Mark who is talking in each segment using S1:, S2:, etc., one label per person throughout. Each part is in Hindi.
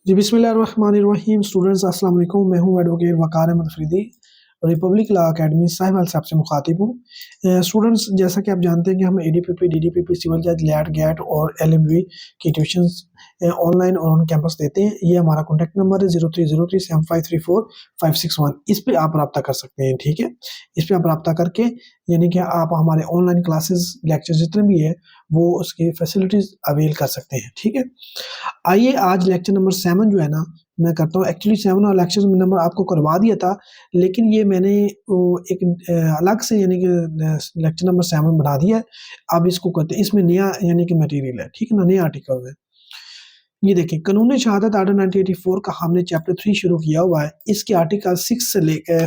S1: जी बिस्मिल्लाहिर्रहमानिर्रहीम। स्टूडेंट्स अस्सलाम वालेकुम। मैं हूं advocate Waqar Ahmed Afridi, republic law academy Sahiwal साहब से मुखातिब हूँ। स्टूडेंट्स, जैसा कि आप जानते हैं कि हम एडीपीपी, डीडीपीपी, सिविल जज, लैट, गैट और एलएमवी की ट्यूशंस ऑनलाइन और ऑन कैंपस देते हैं। ये हमारा कॉन्टैक्ट नंबर है 03037534 इस पे आप रब्ता कर सकते हैं। ठीक है, इस पे आप रब्ता करके यानी कि आप हमारे ऑनलाइन क्लासेस लेक्चर जितने भी है वो उसकी फैसिलिटीज अवेल कर सकते हैं। ठीक है, आइए आज लेक्चर नंबर 7 जो है ना मैं करता हूँ। एक्चुअली 7 और लेक्चर नंबर आपको करवा दिया था, लेकिन ये मैंने एक अलग से यानी कि लेक्चर नंबर 7 बना दिया है। अब इसको करते हैं, इसमें नया यानी कि मटेरियल है। ठीक है ना, नया आर्टिकल है। ये देखिए, कानून शहादत आर्डर 1984 का हमने चैप्टर 3 शुरू किया हुआ है। इसके आर्टिकल 6 से लेकर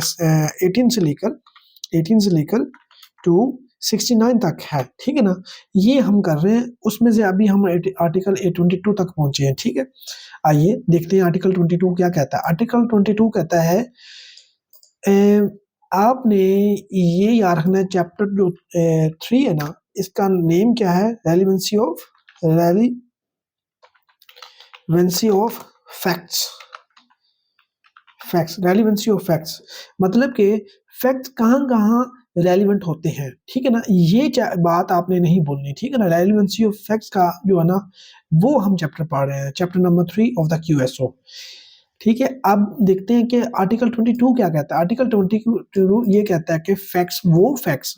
S1: 18 से लेकर टू 69 तक है। ठीक है ना, ये हम कर रहे हैं। उसमें से अभी हम आर्टिकल 22 तक पहुंचे हैं। ठीक है, आइए देखते हैं आर्टिकल 22 क्या कहता है। आर्टिकल 22 कहता है आपने ये याद रखना है, चैप्टर जो 3 है ना, इसका नेम क्या है? Relevancy of facts. Relevancy of facts मतलब कि फैक्ट्स कहाँ रेलिवेंट होते हैं। ठीक है ना, ये बात आपने नहीं बोलनी। ठीक है ना, रेलिवेंसी ऑफ फैक्ट्स का जो है ना वो हम चैप्टर पढ़ रहे हैं, chapter number 3 of the QSO। ठीक है, अब देखते हैं कि आर्टिकल 22 क्या कहता है। आर्टिकल 22 ये कहता है कि फैक्ट्स, वो फैक्ट्स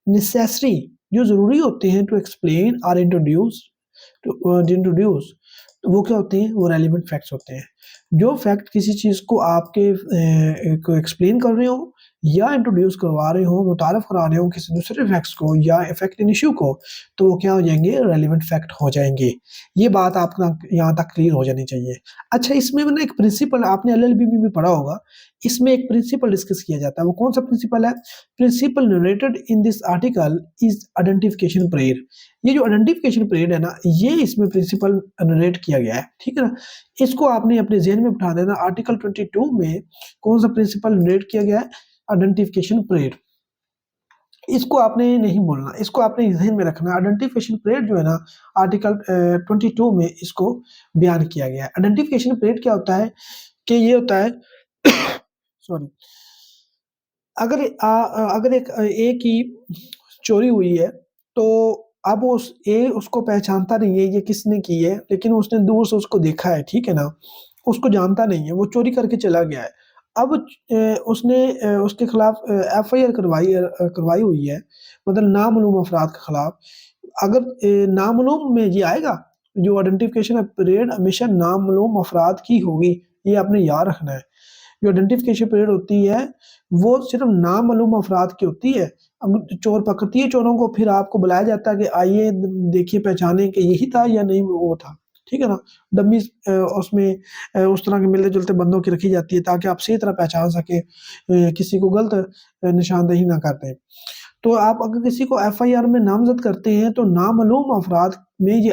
S1: नेसेसरी जो जरूरी होते हैं टू एक्सप्लेन और इंट्रोड्यूस तो वो क्या होते हैं? वो रेलिवेंट फैक्ट्स होते हैं। जो फैक्ट किसी चीज़ को आपके को एक्सप्लेन कर रहे हो या इंट्रोड्यूस करवा रहे हो, मुतारफ करा रहे हो किसी दूसरे फैक्ट्स को या इफेक्टिव इशू को, तो वो क्या हो जाएंगे? रेलिवेंट फैक्ट हो जाएंगे। ये बात आपका यहाँ तक क्लियर हो जानी चाहिए। अच्छा, इसमें मैंने एक प्रिंसिपल आपने LLB में भी पढ़ा होगा, इसमें एक प्रिंसिपल डिस्कस किया जाता है। वो कौन सा प्रिंसिपल है? Principle narrated in this article is identification parade. ये जो आइडेंटिफिकेशन परेड है ना, ये इसमें प्रिंसिपल नरेट किया गया है। ठीक है ना, इसको आपने अपने जहन में बिठा देना। आर्टिकल 22 में कौन सा प्रिंसिपल नरेट किया गया है? Identification parade. इसको आपने नहीं बोलना, इसको आपने जहन में रखना। आइडेंटिफिकेशन परेड जो है ना, आर्टिकल 22 में इसको बयान किया गया है। आइडेंटिफिकेशन परेड क्या होता है कि ये होता है सॉरी, अगर एक की चोरी हुई है, तो अब उसको पहचानता नहीं है ये किसने की है, लेकिन उसने दूर से उसको देखा है। ठीक है ना, उसको जानता नहीं है, वो चोरी करके चला गया है। अब उसने उसके खिलाफ FIR करवाई हुई है, मतलब नामालूम अफराद के खिलाफ। अगर नामालूम में ये आएगा, जो आइडेंटिफिकेशन परेड हमेशा नामालूम अफराद की होगी, ये आपने याद रखना है। जो आइडेंटिफिकेशन परेड होती है वो सिर्फ नामालूम अफराद की होती है। अब चोर पकड़ती है चोरों को, फिर आपको बुलाया जाता है कि आइए देखिए पहचाने कि यही था या नहीं वो था। ठीक है ना, डम्मी उसमें उस तरह के मिलते जुलते बंदों की रखी जाती है ताकि आप सही तरह पहचान सके, किसी को गलत निशानदेही ना करते। तो आप अगर किसी को FIR में नामजद करते हैं तो नामालूम अफराद में ये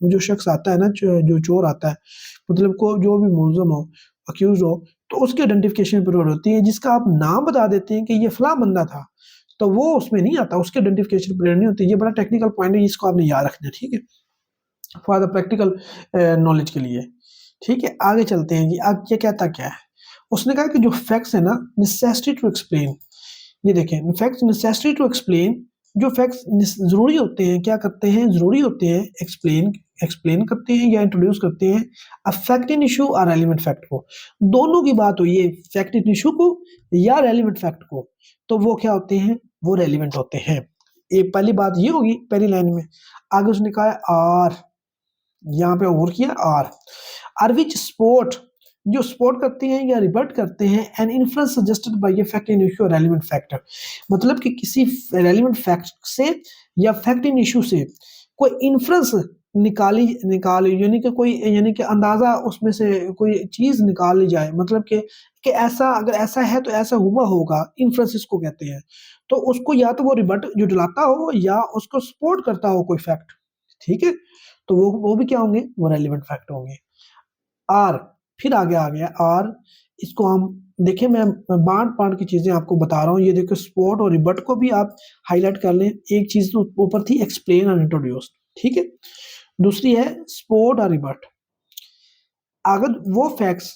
S1: जो शख्स आता है ना, जो चोर आता है, मतलब को जो भी मुलजम हो, अक्यूज हो, तो उसकी आइडेंटिफिकेशन परेड होती है, जिसका आप नाम बता देते हैं कि ये फला बंदा था, तो वो उसमें नहीं आता, उसकी आइडेंटिफिकेशन परेड नहीं होती। ये बड़ा टेक्निकल पॉइंट है, इसको आपने याद रखना है। ठीक है, फॉर द प्रैक्टिकल नॉलेज के लिए। ठीक है, आगे चलते हैं जी। अब ये कहता क्या है? उसने कहा कि जो फैक्ट्स है ना, नेसेसिटी टू एक्सप्लेन। ये देखें, फैक्ट्स नेसेसिटी टू एक्सप्लेन, जो फैक्ट्स जरूरी होते हैं, क्या करते हैं? जरूरी होते हैं, एक्सप्लेन करते हैं या इंट्रोड्यूस करते हैं फैक्ट इन इशू और रेलिवेंट फैक्ट को। दोनों की बात हुई है, फैक्ट इन इशू को या रेलिवेंट फैक्ट को, तो वो क्या होते हैं? वो रेलिवेंट होते हैं। ये पहली बात ये होगी पहली लाइन में। आगे उसने कहा है आर, यहाँ पे और किया आर विच स्पोर्ट, जो सपोर्ट करते हैं या रिबर्ट करते हैं an inference suggested by a fact in issue relevant factor. मतलब कि किसी रेलिवेंट फैक्ट से या फैक्ट इन इशू से कोई इन्फ्रेंस निकाली यानी कि अंदाजा उसमें से कोई चीज निकाल ली जाए, मतलब कि ऐसा, अगर ऐसा है तो ऐसा हुआ होगा, इन्फ्रेंस इसको कहते हैं। तो उसको या तो वो रिबर्ट जुटलाता हो या उसको सपोर्ट करता हो कोई फैक्ट। ठीक है, तो वो भी क्या होंगे? वो रेलिवेंट फैक्ट होंगे। आर, फिर आगे आ गया आर, इसको हम देखें, मैं बांट की चीजें आपको बता रहा हूँ। ये देखो, स्पोर्ट और रिबट को भी आप हाईलाइट कर लें। एक चीज तो ऊपर थी एक्सप्लेन और इंट्रोड्यूस, ठीक है, दूसरी है स्पोर्ट और रिबट। अगर वो फैक्ट्स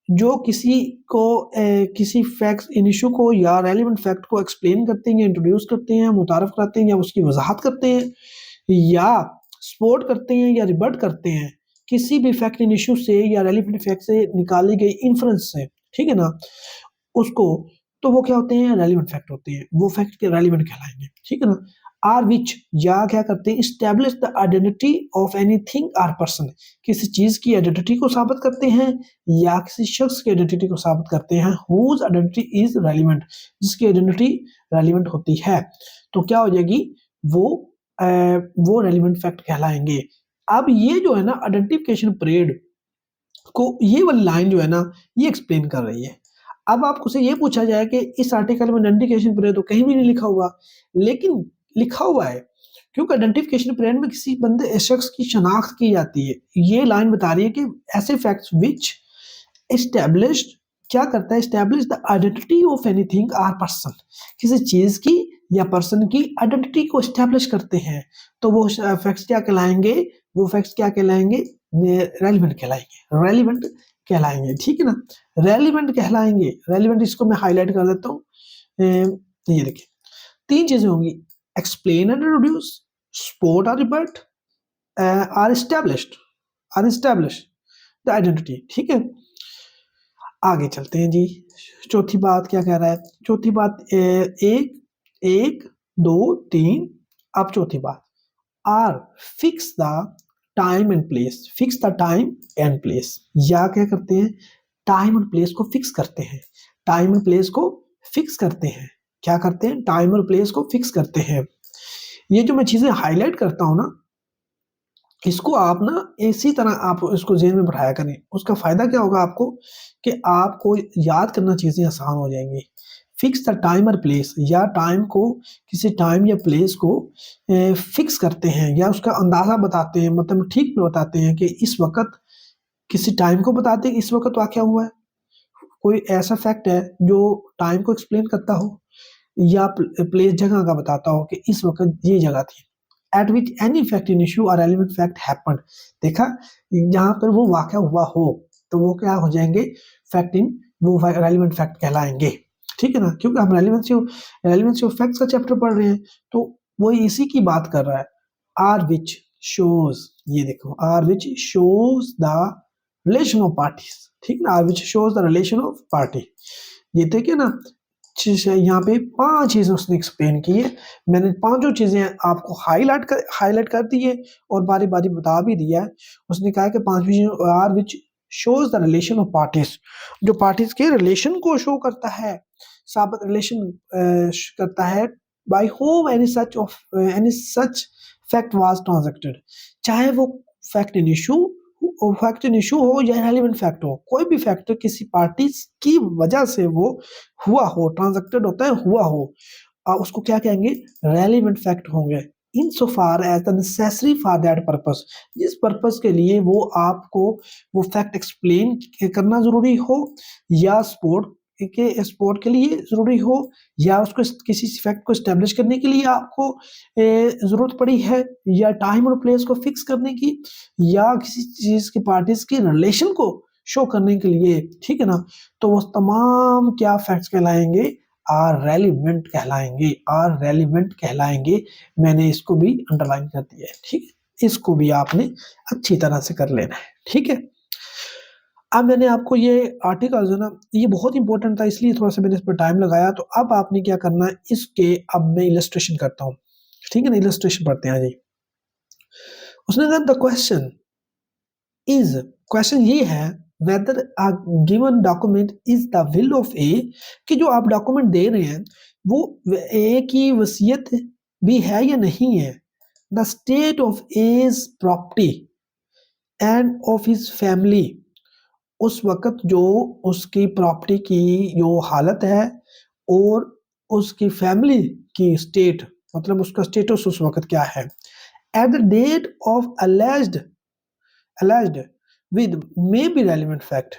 S1: जो किसी फैक्ट्स इन इशू को या रेलिवेंट फैक्ट को एक्सप्लेन करते हैं या इंट्रोड्यूस करते हैं, मुतारफ कराते हैं या उसकी वजाहत करते हैं या सपोर्ट करते हैं या रिबर्ट करते हैं किसी भी फैक्ट इन इशू से या रेलिवेंट फैक्ट से निकाली गई इन्फ्रेंस से, ठीक है ना, उसको, तो वो क्या होते हैं, रेलिवेंट फैक्ट होते हैं, वो फैक्ट के रेलिवेंट कहलाएंगे, ठीक है ना। आर विच या क्या करते हैं, establish the identity of anything or person, किसी चीज की आइडेंटिटी को साबित करते हैं या किसी शख्स की आइडेंटिटी को साबित करते हैं, हुज आइडेंटिटी इज रेलिवेंट, जिसकी आइडेंटिटी रेलिवेंट होती है, तो क्या हो जाएगी, वो रेलिवेंट फैक्ट कहलाएंगे। अब ये जो है ना आइडेंटिफिकेशन परेड को, ये वाली लाइन जो है ना ये एक्सप्लेन कर रही है। अब आपको से ये पूछा जाए कि इस आर्टिकल में आइडेंटिफिकेशन पीरियड तो कहीं भी नहीं लिखा हुआ, लेकिन लिखा हुआ है, क्योंकि आइडेंटिफिकेशन पीरियड में किसी बंदे शख्स की शनाख्त की जाती है। ये लाइन बता रही है कि ऐसे फैक्ट्स विच एस्टैब्लिश्ड, क्या करता है, establish the identity of anything or person, किसी चीज की या पर्सन की आइडेंटिटी को एस्टैब्लिश करते हैं, तो वो फैक्ट्स क्या कहलाएंगे, वो फैक्ट्स क्या कहलाएंगे, रेलिवेंट कहलाएंगे, रेलिवेंट कहलाएंगे, ठीक है ना, रेलिवेंट कहलाएंगे। रेलिवेंट इसको मैं हाईलाइट कर देता हूँ, ये देखिए 3 चीजें होंगी, एक्सप्लेन एंड इंट्रोड्यूस, सपोर्ट और रिबर्ट, आर एस्टैब्लिश द आइडेंटिटी, ठीक है। आगे चलते हैं जी, चौथी बात क्या कह रहा है, चौथी बात एक 1 2 3, अब चौथी बात, or fix the time and place, fix the time and place, या क्या करते हैं, टाइम एंड प्लेस को फिक्स करते हैं, टाइम एंड प्लेस को फिक्स करते हैं, क्या करते हैं, टाइम और प्लेस को फिक्स करते हैं। ये जो मैं चीजें हाईलाइट करता हूं ना, इसको आप ना इसी तरह आप इसको ज़हन में बढ़ाया करें, उसका फ़ायदा क्या होगा आपको, कि आपको याद करना चीज़ें आसान हो जाएंगी। फिक्स द टाइम और प्लेस, या टाइम को, किसी टाइम या प्लेस को फिक्स करते हैं या उसका अंदाज़ा बताते हैं, मतलब ठीक बताते हैं कि इस वक्त, किसी टाइम को बताते हैं इस वक्त वाक़या हुआ है, कोई ऐसा फैक्ट है जो टाइम को एक्सप्लेन करता हो, या प्लेस जगह का बताता हो कि इस वक्त ये जगह थी, eight which any fact in issue और रेलिवेंट फैक्ट हैपेंड, देखा, जहां पर वो वाक़या हुआ हो तो वो क्या हो जाएंगे, फैक्ट इन, वो रेलिवेंट फैक्ट कहलाएंगे, ठीक है ना, क्योंकि हम रेलिवेंसी ऑफ फैक्ट्स का चैप्टर पढ़ रहे हैं, तो वो इसी की बात कर रहा है। आर विच शोज, ये देखो, or which shows the relation of parties, ठीक है ना, or which shows the relation of party, ये देखिए ना, यहाँ पे 5 चीजें उसने एक्सप्लेन की है, मैंने 5 चीजें आपको हाईलाइट कर दी है और बारी बारी बता भी दिया है। उसने कहा कि 5वीं चीज, or which shows the relation of parties, जो पार्टीज के रिलेशन को शो करता है, साबित रिलेशन करता है, by whom any such fact was transacted, चाहे वो फैक्ट इन इशू हो या रेलिवेंट फैक्ट हो, कोई भी फैक्टर किसी पार्टी की वजह से वो हुआ हो, ट्रांजैक्टेड होता है, हुआ हो, उसको क्या कहेंगे, रेलिवेंट फैक्ट होंगे, in so far as the necessary for that purpose, जिस पर्पस के लिए वो आपको वो फैक्ट एक्सप्लेन करना जरूरी हो, या स्पोर्ट के लिए जरूरी हो, या उसको किसी फैक्ट को स्टेब्लिश करने के लिए आपको जरूरत पड़ी है, या टाइम और प्लेस को फिक्स करने की, या किसी चीज की पार्टीज के रिलेशन को शो करने के लिए, ठीक है ना, तो वो तमाम क्या फैक्ट्स कहलाएंगे, आर रेलिवेंट कहलाएंगे, आर रेलिवेंट कहलाएंगे। मैंने इसको भी अंडरलाइन कर दिया है, ठीक है, इसको भी आपने अच्छी तरह से कर लेना है, ठीक है। अब मैंने आपको ये आर्टिकल जो ना, ये बहुत इंपॉर्टेंट था, इसलिए थोड़ा सा मैंने इस पर टाइम लगाया, तो अब आपने क्या करना है, इसके अब मैं इलस्ट्रेशन करता हूँ, ठीक है ना, इलस्ट्रेशन पढ़ते हैं जी। उसने कहा द क्वेश्चन ये है, whether a given document is the will of A, कि जो आप डॉक्यूमेंट दे रहे हैं वो ए की वसीयत भी है या नहीं है, the state of A's property and of his family, उस वक्त जो उसकी प्रॉपर्टी की जो हालत है और उसकी फैमिली की स्टेट, मतलब उसका स्टेटस उस वक्त क्या है, at the date of alleged with may be relevant fact।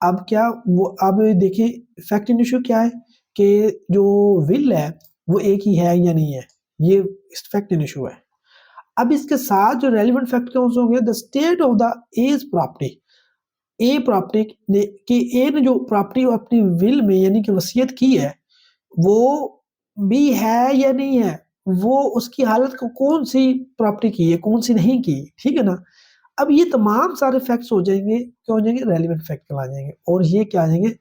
S1: अब क्या वो, अब देखिए फैक्ट इन इशू क्या है, कि जो विल है वो एक ही है या नहीं है, ये फैक्ट इन इशू है। अब इसके साथ जो रेलिवेंट फैक्ट कौन से होंगे, the state of the A's property, A property ने कि ए ने जो प्रॉपर्टी अपनी विल में यानी कि वसीयत की है, वो बी है या नहीं है? वो उसकी हालत को कौन-सी प्रॉपर्टी की है, कौन-सी नहीं की, ठीक है ना? अब ये तमाम सारे फैक्ट्स हो जाएँगे, क्या हो जाएँगे? रेलेवेंट फैक्ट कहला जाएँगे और ये क्या आ जाएँगे?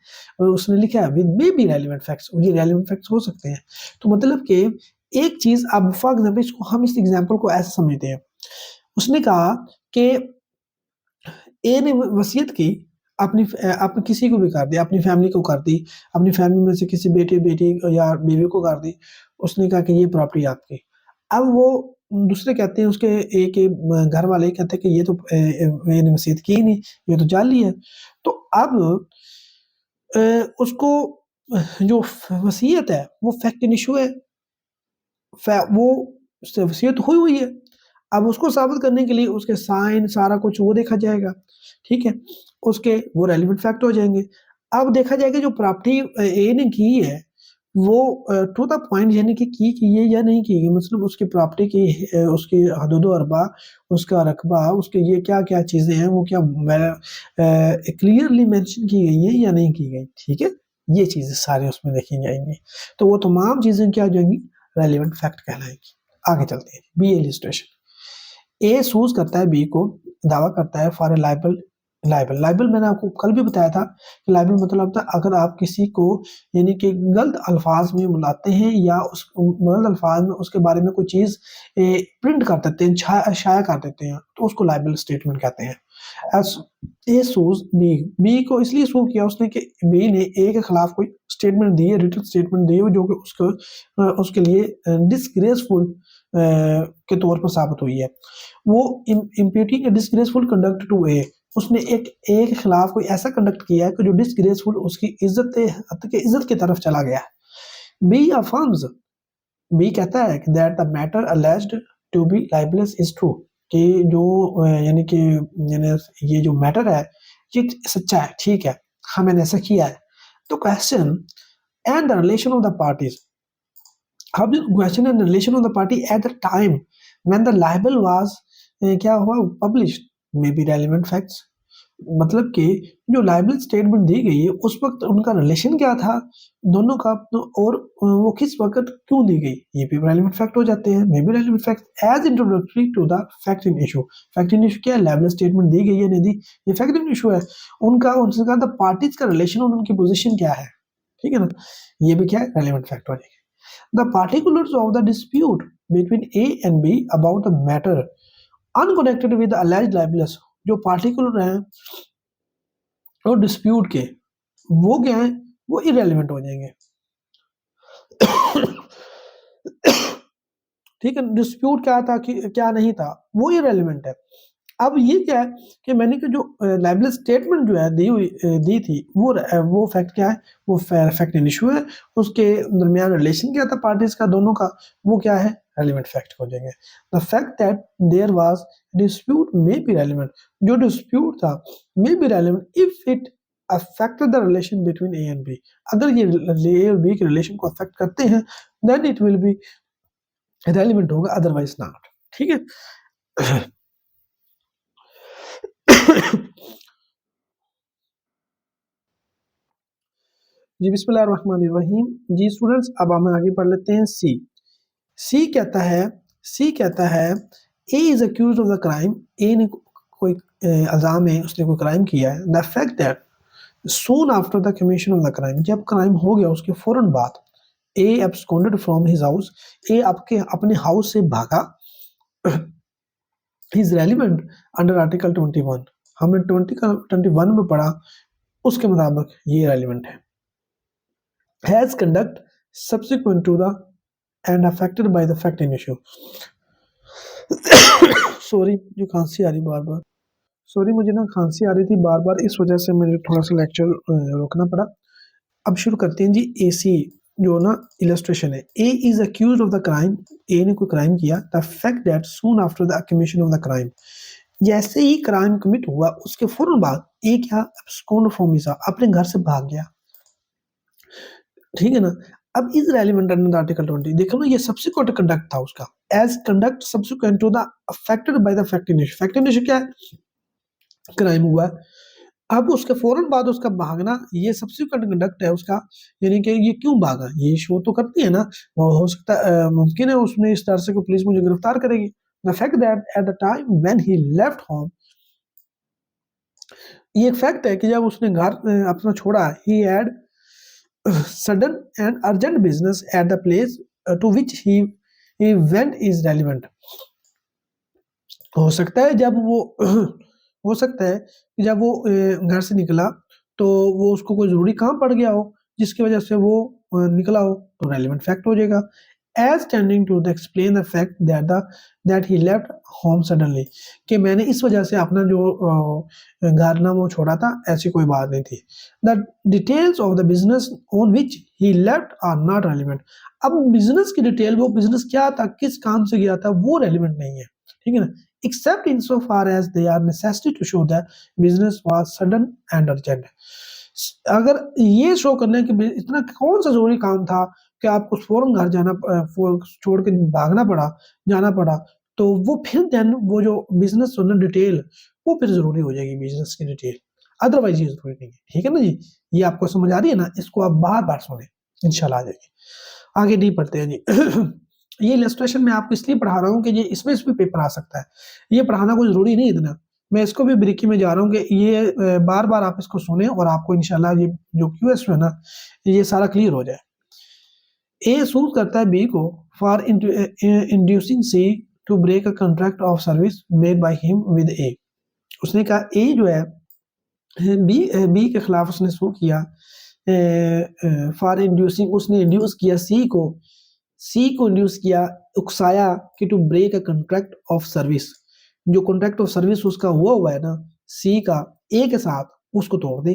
S1: उसने लिखा है with may be relevant facts, ये रेलेवेंट फैक्ट्स हो सकते हैं। तो मतलब कि एक चीज़ अब फॉर एग्ज़ाम्पल इसको हम इस एग्ज़ाम्पल को ऐसे समझते हैं। उसने कहा कि ए ने व वसीयत की अपने किसी को भी कर दी, अपनी फैमिली को कर दी, अपनी फैमिली में से किसी बेटे-बेटी या बीवी को कर दी। उसने कहा कि ये प्रॉपर्टी आपकी। अब वो दूसरे कहते हैं उसके ए के घर वाले कहते हैं कि ये तो मैंने वसीयत की ही नहीं, ये तो जाली है। तो अब अ, उसको जो वसीयत है वो फैक्ट इन इश्यू है। वो उससे वसीयत हुई हुई है। अब उसको साबित करने के लिए उसके साइन सारा कुछ वो देखा जाएगा, ठीक है? उसके वो रेलेवेंट फैक्ट हो जाएँगे। अब देखा जाएगा जो प्रॉपर्टी ए ने की है, वो टू द पॉइंट यानी कि की है या नहीं की है, मतलब उसकी प्रॉपर्टी की उसकी हदूद-ओ-अरबा, उसका रकबा, उसके ये क्या-क्या चीज़ें हैं, वो क्या क्लियरली मेंशन की गई हैं या नहीं की गई, ठीक है? ये चीज़ें सारी उसमें देखी जाएँगी। तो वो तमाम चीज़ें क्या हो जाएँगी? रेलेवेंट फैक्ट कहलाएँगी। आगे चलते हैं, बी इलस्ट्रेशन। ए सूज़ करता है बी को, दावा करता है for a liable liable liable मैंने आपको कल भी बताया था कि लायबल मतलब होता है अगर आप किसी को यानी कि गलत अल्फाज में बुलाते हैं या उस गलत अल्फाज में उसके बारे में कोई चीज़ प्रिंट कर देते हैं, शाया कर देते हैं, तो उसको लायबल स्टेटमेंट कहते हैं। As A sues B, B को इसलिए सू किया उसने कि बी ने ए के खिलाफ कोई स्टेटमेंट दी है, रिटन स्टेटमेंट दी है जो कि उसके लिए डिसग्रेसफुल के तौर पर साबित हुई है। वो इम्प्यूटिंग ए डिसग्रेसफुल कंडक्ट टू ए, उसने एक ए के खिलाफ कोई ऐसा कंडक्ट किया है कि जो डिसग्रेसफुल उसकी इज्जत की तरफ चला गया है। बी अफर्म्स, बी कहता है कि that the matter alleged to be libellous is true, कि जो यानी कि यानी ये जो मैटर है ये सच्चा है, ठीक है, हाँ मैंने ऐसा किया है। तो question and the relation of the parties, अब question and relation of the party at the time when the libel was क्या हुआ published may be relevant facts, मतलब कि जो लाइबल स्टेटमेंट दी गई है उस वक्त उनका रिलेशन क्या था दोनों का, तो और वो किस वक्त क्यों दी गई, ये भी रेलेवेंट फैक्ट हो जाते हैं। May be relevant fact as introductory to the fact in issue, fact in issue क्या है, लाइबल स्टेटमेंट दी गई है नहीं दी, ये फैक्ट इन इशू है। उनका उनसे कहा द पार्टीज का रिलेशन और उनकी पोजीशन क्या है, ठीक है ना, ये भी क्या है रेलेवेंट फैक्ट हो जाएगा। The particulars of the dispute between A and B about the matter unconnected with the alleged libelous, जो पार्टिकुलर हैं और डिस्प्यूट के वो क्या है, वो इरेलीवेंट हो जाएंगे। ठीक है, डिस्प्यूट क्या था कि क्या नहीं था वो इरेलीवेंट है। अब ये क्या है कि मैंने कि जो लाइबल स्टेटमेंट जो है दी थी वो फैक्ट क्या है, वो फैक्ट इन इशू है, उसके दरमियान रिलेशन क्या था पार्टीज का दोनों का, वो क्या है रेलिवेंट फैक्ट हो जाएंगे। The fact that there was dispute may be relevant, जो डिस्प्यूट था may be relevant if it affected the relation between A and B, अगर ये ए और बी के रिलेशन को अफेक्ट करते हैं then it will be relevant होगा, अदरवाइज नॉट, ठीक है। जी बिस्मिल्लाहिर्रहमानिर्रहीम। जी स्टूडेंट्स अब हम आगे पढ़ लेते हैं सी। सी कहता है, सी कहता है A is accused of the crime, A ने कोई इल्जाम है उसने कोई क्राइम किया है। The fact that soon after the commission of the crime, जब क्राइम हो गया उसके फौरन बाद A absconded from his house, A आपके अपने हाउस से भागा, इज रेलिवेंट अंडर आर्टिकल 21, हमने 21 में पढ़ा उसके मुताबिक ये रेलिवेंट है। has conduct subsequent to the and affected by the fact in issue। Sorry जो खांसी आ रही बार बार, सॉरी मुझे ना खांसी आ रही थी बार बार, इस वजह से मुझे थोड़ा सा लेक्चर रोकना पड़ा। अब शुरू करते हैं जी। ए सी जो ना इलस्ट्रेशन है, A is accuse of the crime, A ने कोई क्राइम किया। The fact that soon after the commission of the crime, जैसे ही क्राइम कमिट हुआ उसके फौरन बाद ए क्या एब्सकॉन्ड फ्रॉम हिज, अपने घर से भाग गया, ठीक है ना। अब इज रेलिवेंट अंडर आर्टिकल 20, देखो ना ये सब्सिक्वेंट कंडक्ट था उसका, as conduct subsequent to the affected by the fact in issue. Fact in issue क्या है, क्राइम हुआ अब उसके फौरन बाद उसका भागना ये सब्सिक्वेंट कंडक्ट है उसका, यानी कि ये क्यों भागा, ये शो तो करती है ना। हो सकता मुमकिन है उसने इस तरह से कि पुलिस मुझे गिरफ्तार करेगी। The fact that at the time when he left home, ये एक फैक्ट है कि जब उसने घर अपना छोड़ा, he had sudden and urgent business at the place to which he went is relevant। हो सकता है जब वो हो सकता है कि जब वो घर से निकला तो वो उसको कोई ज़रूरी काम पड़ गया हो, जिसकी वजह से वो निकला हो, तो रेलेवेंट फैक्ट हो जाएगा। As tending to the explain the fact that he left home suddenly, कि मैंने इस वजह से अपना जो घर ना वो छोड़ा था, ऐसी कोई बात नहीं थी। The details of the business on which he left are not relevant. अब बिजनेस की डिटेल, वो बिजनेस क्या था, किस काम से गया था, वो रेलिवेंट नहीं है, ठीक है ना। except insofar as they are necessary to show that business was sudden and urgent। अगर ये शो करना है कि इतना कौन सा जरूरी काम था कि आपको फौरन घर जाना छोड़ के भागना पड़ा, जाना पड़ा, तो वो फिर देन वो जो बिजनेस ना डिटेल, वो फिर जरूरी हो जाएगी बिजनेस की डिटेल, अदरवाइज ये जरूरी नहीं है, ठीक है ना जी। ये आपको समझ आ रही है ना, इसको आप बार बार सुने, इंशाल्लाह आ जाएगी। आगे नहीं पढ़ते हैं जी। ये इलस्ट्रेशन मैं आपको इसलिए पढ़ा रहा हूँ कि ये इसमें भी पेपर आ सकता है, ये पढ़ाना कोई ज़रूरी नहीं इतना। मैं इसको भी बारीकी में जा रहा हूँ कि ये बार-बार आप इसको सुनें और आपको इंशाल्लाह ये जो क्यूएस है ना, ये सारा क्लियर हो जाए। ए सूट करता है बी को for inducing C to break a contract of service made by him with A. उसने कहा ए जो है बी के खिलाफ उसने सू किया फॉर इंड्यूसिंग, उसने इंड्यूस किया सी को इंड्यूस किया, उकसाया कि to break a contract of service, जो कॉन्ट्रैक्ट ऑफ सर्विस उसका हुआ है ना सी का ए के साथ, उसको तोड़ दे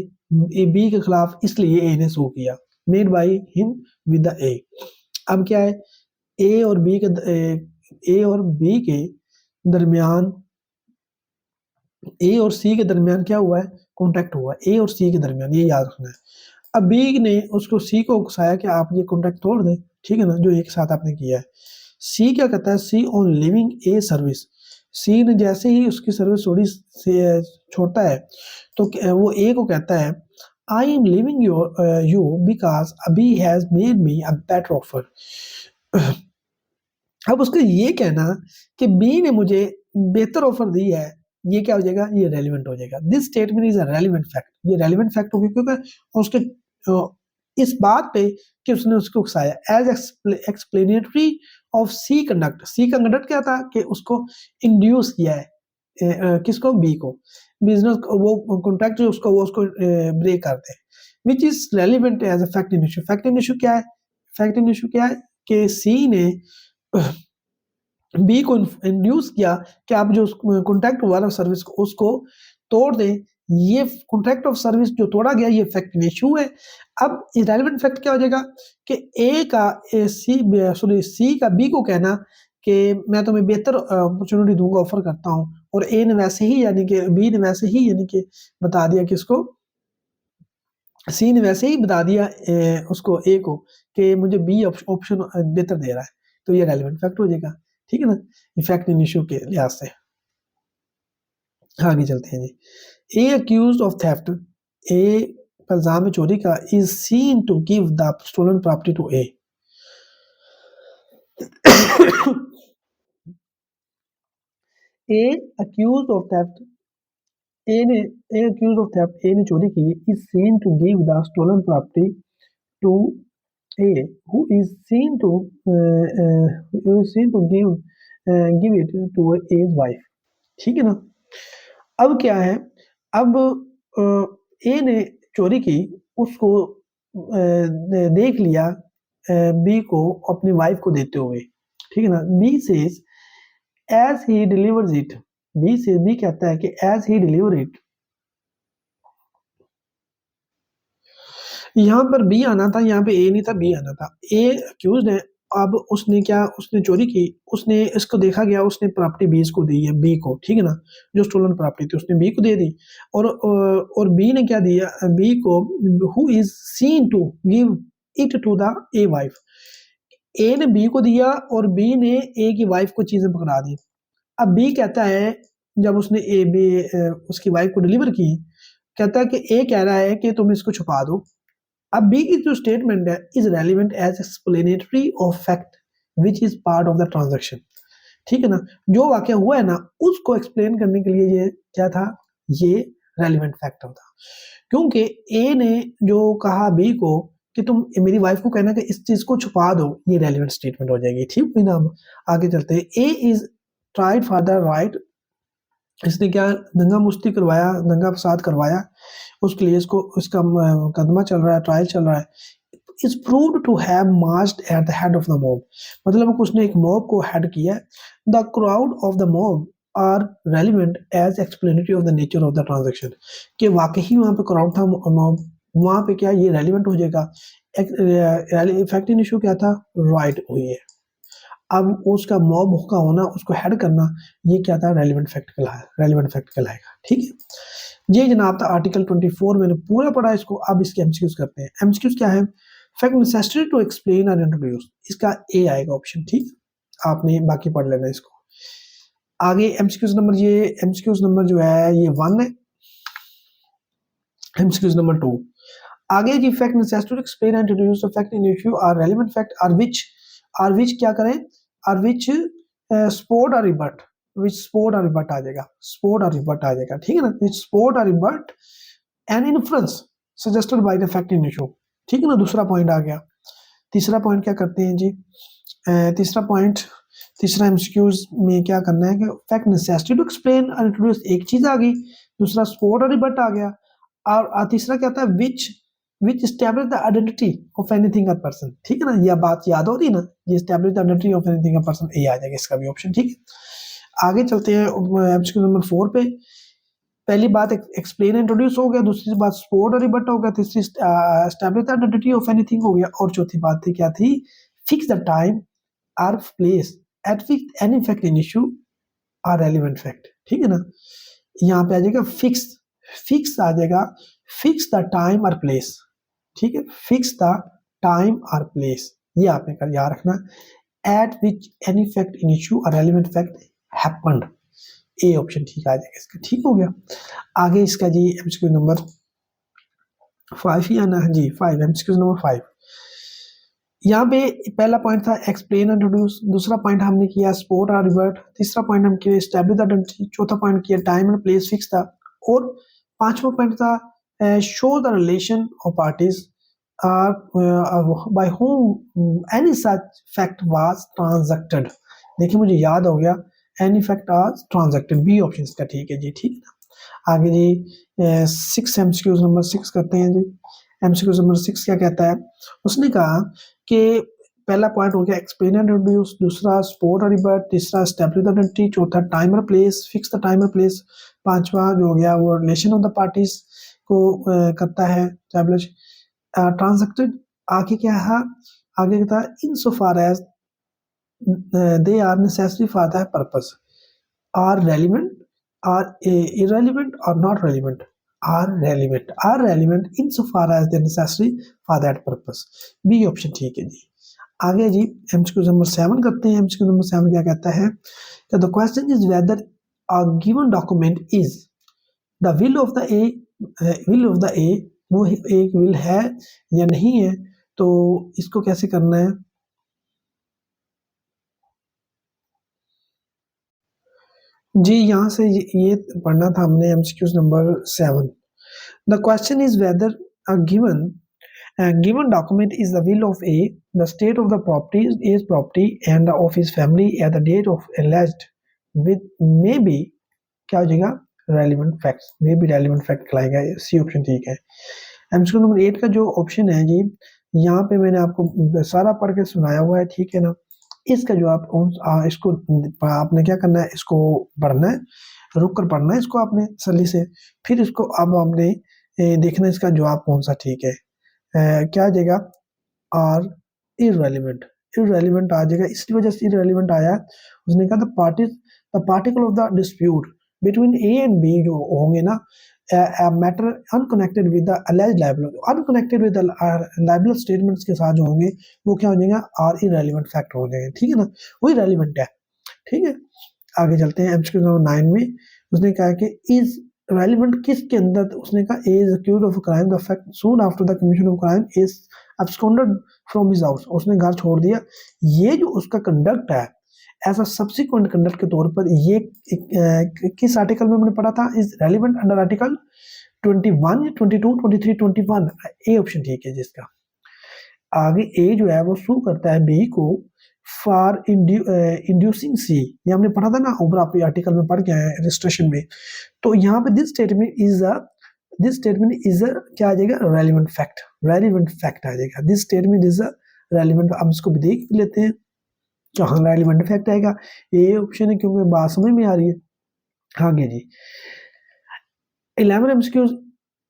S1: बी के खिलाफ, इसलिए ए ने सू किया, made by him with the ए। अब क्या है, ए और बी के दरमियान, ए और सी के दरमियान क्या हुआ है, कॉन्ट्रैक्ट हुआ है, ए और सी के दरमियान, ये याद रखना है। अब बी ने उसको सी को उकसाया कि आप ये कॉन्ट्रैक्ट तोड़ दें, ठीक है ना, जो एक साथ आपने किया है। सी क्या कहता है, सी ऑन लिविंग ए सर्विस, सी ने जैसे ही उसकी सर्विस थोड़ी से छोड़ता है तो वो ए को कहता है I am leaving you because अभी has made me a better offer. अब उसका ये कहना कि बी ने मुझे बेहतर ऑफर दी है, ये क्या हो जाएगा, ये रेलिवेंट हो जाएगा। This statement is a relevant fact, ये रेलिवेंट फैक्ट होगी क्योंकि उसके इस बात पे कि उसने उसको उकसाया। As explanatory of C conduct, C का कंडक्ट क्या था कि उसको इंड्यूस किया है किसको, बी को, बिजनेस वो कॉन्ट्रैक्ट जो उसको वो उसको ब्रेक करते हैं, which is relevant as a fact in issue. Fact in issue क्या है, फैक्ट इन इशू क्या है कि सी ने बी को इंड्यूस किया कि आप जो कॉन्ट्रैक्ट हुआ ना सर्विस को, उसको तोड़ दें। ये कॉन्ट्रैक्ट ऑफ सर्विस जो तोड़ा गया, ये फैक्ट इशू है। अब इरेलेवेंट फैक्ट क्या हो जाएगा कि ए का सी का बी को कहना कि मैं तुम्हें बेहतर अपॉर्चुनिटी दूंगा, ऑफर करता हूं, और ए ने वैसे ही यानी कि बी ने वैसे ही यानी कि बता दिया कि इसको, सी ने वैसे ही बता दिया उसको ए को कि मुझे बी ऑप्शन बेहतर दे रहा है, तो ये रेलिवेंट फैक्ट हो जाएगा, ठीक है ना, इफेक्ट इन इशू के लिहाज से। आगे चलते हैं जी। A accuse of theft, A पर इल्जाम चोरी का, is seen to give the stolen property to A. A accuse of theft, A accuse of theft, A ने चोरी की, is seen to give the stolen property to A who is seen to who is seen to give it to A's wife, ठीक है ना। अब क्या है, अब ए ने चोरी की, उसको देख लिया बी को अपनी वाइफ को देते हुए, ठीक है ना। B says as he delivers it, B कहता है कि एज ही डिलीवर इट, यहाँ पर बी आना था, यहाँ पे ए नहीं था, बी आना था। ए अक्यूज्ड है। अब उसने क्या, उसने चोरी की, उसने इसको देखा गया, उसने प्रॉपर्टी बी को दी है, बी को, ठीक है ना, जो स्टोलन प्रॉपर्टी थी उसने बी को दे दी, और बी ने क्या दिया बी को, who is seen to give it to the A wife, A ने बी को दिया और बी ने ए की वाइफ को चीजें पकड़ा दी। अब बी कहता है जब उसने ए बी उसकी वाइफ को डिलीवर की, कहता है कि ए कह रहा है कि तुम इसको छुपा दो। अब बी की जो स्टेटमेंट है is relevant as explanatory of fact which is part of the transaction. ठीक है ना, जो वाक्य हुआ है ना उसको एक्सप्लेन करने के लिए ये क्या था, ये रेलिवेंट फैक्टर था। क्योंकि ए ने जो कहा बी को कि तुम मेरी वाइफ को कहना कि इस चीज को छुपा दो, ये रेलिवेंट स्टेटमेंट हो जाएगी। ठीक है ना, अब आगे चलते हैं। A is tried for the riot, इसने क्या दंगा मुश्ती करवाया, दंगा फसाद करवाया, उसके लिए इसको इसका मुकदमा चल रहा है, ट्रायल चल रहा है। Is proved to have marched at the head of the mob, मतलब उसने एक मॉब को हेड किया। The crowd of the mob are relevant as explanatory of the nature of the transaction, कि वाकई वहाँ पे क्राउड था मॉब, वहाँ पे क्या ये रेलिवेंट हो जाएगा। इफेक्टिव इशू क्या था, राइट हुई है। अब उसका मॉब का होना, उसको हेड करना, ये क्या था, रेलिवेंट फैक्ट कहलाएगा। ठीक है, ये जनाब था आर्टिकल 24, मैंने पूरा पढ़ा इसको। अब इसके एमसीक्यूज करते हैं। एमसीक्यूज क्या है, फैक्ट नेसेसरी टू एक्सप्लेन और इंट्रोड्यूस, इसका ए आएगा ऑप्शन। ठीक, आपने बाकी पढ़ लेना इसको। आगे एमसीक्यूज नंबर, ये एमसीक्यूज नंबर जो है ये 1 है। एमसीक्यूज नंबर 2, आगे जी fact necessary to explain and introduce the fact in issue are relevant fact are which क्या करें, आर विच सपोर्ट और रिबट, विच सपोर्ट और रिबट आ जाएगा, सपोर्ट और रिबट आ जाएगा। ठीक है ना, विच सपोर्ट और रिबट an influence suggested by the fact in issue. ठीक है ना, दूसरा पॉइंट आ गया। तीसरा पॉइंट क्या करते हैं जी, तीसरा एमसीक्यूज में क्या करना है कि फैक्ट नेसेसिटी टू एक्सप्लेन और इंट्रोड्यूस, एक चीज आ गई, दूसरा सपोर्ट और रिबट आ गया, और तीसरा क्या था, which establish the identity of anything और पर्सन। ठीक है ना, यह बात याद हो रही है ना, ये establish the identity of anything और पर्सन, ये आ जाएगा इसका भी ऑप्शन। ठीक है, आगे चलते हैं एमसीक्यू नंबर 4 पे। पहली बात एक्सप्लेन इंट्रोड्यूस हो गया, दूसरी बात सपोर्ट और रिबट हो गया, तीसरी establish the identity of anything हो गया, और चौथी बात थी क्या थी, फिक्स द टाइम और place at which any fact in issue are relevant fact. ठीक है ना, यहाँ पे आ जाएगा फिक्स आ जाएगा, फिक्स द टाइम और प्लेस। ठीक है, फिक्स द टाइम और प्लेस, ये आपने कर याद रखना। At which any fact in issue और relevant fact happened, A option ठीक आ जाएगा इसका। ठीक हो गया, आगे इसका जी एमसीक्यू नंबर 5 ही आना है जी, 5 एमसीक्यू नंबर 5। यहाँ पे पहला पॉइंट था एक्सप्लेन इंट्रोड्यूस, दूसरा पॉइंट हमने किया सपोर्ट और रिवर्ट, तीसरा पॉइंट हम किया एस्टैब्लिश द आइडेंटिटी, चौथा पॉइंट किया टाइम एंड प्लेस फिक्स था, और पांचवा पॉइंट था show the relation of parties by whom any such fact was transacted. देखिए मुझे याद हो गया, any fact was transacted, B option इसका ठीक है जी। ठीक है ना, आगे जी 6 एमसीक्यूज नंबर 6 करते हैं जी। एमसीक्यू नंबर 6 क्या कहता है, उसने कहा कि पहला पॉइंट हो गया एक्सप्लेन एंड इंट्रोड्यूस, दूसरा सपोर्ट और रिबट, तीसरा एस्टैब्लिश द आइडेंटिटी, चौथा टाइम और प्लेस, फिक्स द टाइम और प्लेस, पांचवा जो हो गया वो रिलेशन ऑफ द पार्टीज को करता है एस्टैब्लिश, ट्रांजैक्टेड। आगे क्या है, आगे था in so far as they are necessary for the purpose, are relevant, are irrelevant or not relevant, are relevant insofar as they are necessary for that purpose, B option ठीक है जी। आगे जी एमसीक्यू नंबर 7 करते हैं। एमसीक्यू नंबर 7 क्या कहता है, the question is whether a given document is the will of the ए, वो एक विल है या नहीं है, तो इसको कैसे करना है। जी यहाँ से ये पढ़ना था हमने MCQs number 7। The question is whether a given document is the will of A, the state of the property is A's property and of his family at the date of alleged with may be क्या हो जाएगा, relevant facts, may be relevant fact कहलाएगा, सी ऑप्शन ठीक है। एमसीक्यू नंबर 8 का जो ऑप्शन है जी, यहाँ पे मैंने आपको सारा पढ़ के सुनाया हुआ है। ठीक है ना, इसका जो आप इसको आपने क्या करना है, इसको पढ़ना है, रुक कर पढ़ना है इसको आपने तसल्ली से, फिर इसको अब आपने देखना है इसका जवाब कौन सा ठीक है। क्या आ जाएगा, आर इररेलेवेंट आ जाएगा। इसकी वजह से इररेलेवेंट आया, उसने कहा the particle of the dispute between A and B जो होंगे ना, matter unconnected with the alleged libel, unconnected with the libel statements के साथ जो होंगे वो क्या हो जाएंगे, आर इररेलेवेंट फैक्टर हो जाएंगे। ठीक है ना, वही रेलिवेंट है। ठीक है, आगे चलते हैं एमसीक्यू नंबर 9 में। उसने कहा कि इज रेलिवेंट किसके अंदर, उसने कहा A is accused of a crime the fact soon after the commission of crime is absconded from his house, उसने घर छोड़ दिया। ये जो उसका कंडक्ट है एज अ सब्सिक्वेंट कंडक्ट के तौर पर, ये किस आर्टिकल में हमने पढ़ा था, is relevant under article 21, 22, 23, 21, A option ठीक है जिसका। आगे ए जो है वो सू करता है बी को फॉर इंड्यूसिंग सी, ये हमने पढ़ा था ना ऊपर, आप आर्टिकल में पढ़ के आए रजिस्ट्रेशन में। तो यहाँ पे दिस स्टेटमेंट इज अ क्या आ जाएगा, रेलिवेंट फैक्ट, रेलिवेंट फैक्ट आ जाएगा। This statement is a relevant, हम इसको भी देख लेते हैं जहाँ रेलिवेंट फैक्ट आएगा, ये ऑप्शन है क्योंकि बात समझ में आ रही है। आगे जी 11 MCQs,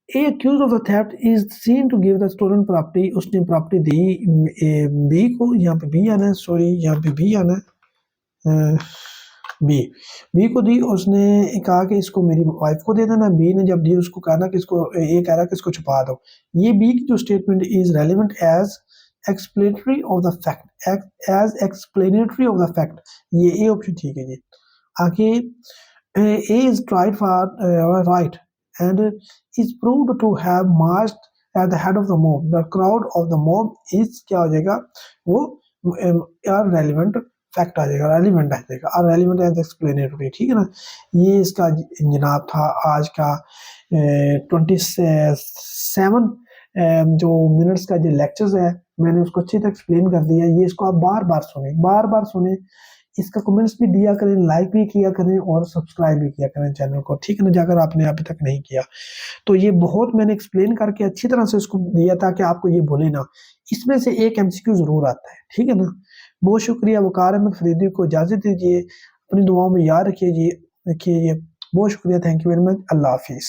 S1: a accused of the theft is seen to give the stolen property, उसने प्रॉपर्टी दी बी को, यहाँ पे बी आना है, सॉरी यहाँ पे बी आना है, बी को दी, उसने कहा कि इसको मेरी वाइफ को दे देना, बी ने जब दी उसको कहा ना कि इसको, ये कह रहा कि इसको छुपा दो। ये बी की जो statement is relevant as explanatory of the fact, as explanatory of the fact, ये ए ऑप्शन ठीक है जी। आगे A is tried for riot and is proved to have marched at the head of the mob, the crowd of the mob is क्या हो जाएगा, वो relevant फैक्ट आ जाएगा, रेलिवेंट आ जाएगा, और रेलिवेंट एज एक्सप्लेनेटरी, ठीक है ना। ये इसका जनाब था आज का 27 जो मिनट्स का जो लेक्चर्स है, मैंने उसको अच्छी तरह एक्सप्लेन कर दिया। ये इसको आप बार बार सुने, इसका कमेंट्स भी दिया करें, लाइक भी किया करें और सब्सक्राइब भी किया करें चैनल को, ठीक है ना, अगर आपने अभी तक नहीं किया तो। ये बहुत मैंने एक्सप्लेन करके अच्छी तरह से इसको दिया ताकि आपको ये बोले ना, इसमें से एक एमसीक्यू जरूर आता है, ठीक है ना। बहुत शुक्रिया, वकार अहमद फरीदी को इजाजत दीजिए, अपनी दुआओं में याद रखिए, बहुत शुक्रिया, थैंक यू वेरी मच, अल्लाह हाफिज़।